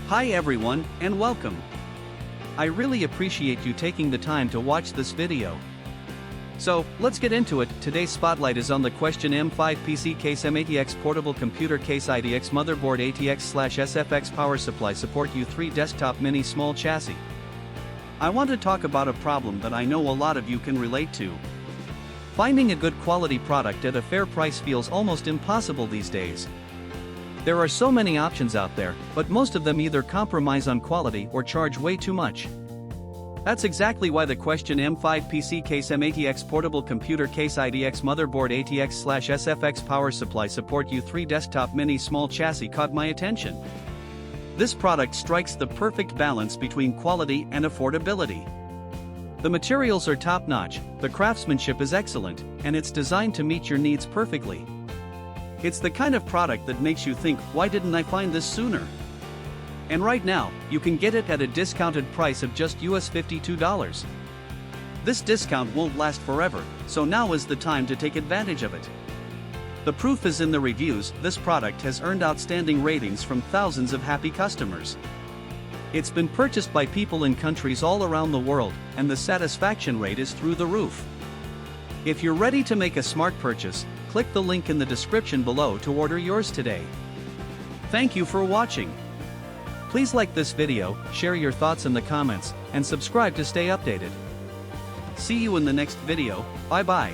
Hi everyone, and welcome. I really appreciate you taking the time to watch this video. So, let's get into it. Today's spotlight is on the Question M5 PC case M-ATX portable computer case ITX motherboard ATX/SFX power supply support U3 desktop mini small chassis. I want to talk about a problem that I know a lot of you can relate to. Finding a good quality product at a fair price feels almost impossible these days. There are so many options out there, but most of them either compromise on quality or charge way too much. That's exactly why the Question M5 PC case M-ATX portable computer case ITX motherboard ATX/SFX power supply support U3 desktop mini small chassis caught my attention. This product strikes the perfect balance between quality and affordability. The materials are top-notch, the craftsmanship is excellent, and it's designed to meet your needs perfectly. It's the kind of product that makes you think, why didn't I find this sooner? And right now, you can get it at a discounted price of just $52. This discount won't last forever, so now is the time to take advantage of it. The proof is in the reviews. This product has earned outstanding ratings from thousands of happy customers. It's been purchased by people in countries all around the world, and the satisfaction rate is through the roof. If you're ready to make a smart purchase, click the link in the description below to order yours today. Thank you for watching. Please like this video, share your thoughts in the comments, and subscribe to stay updated. See you in the next video. Bye bye.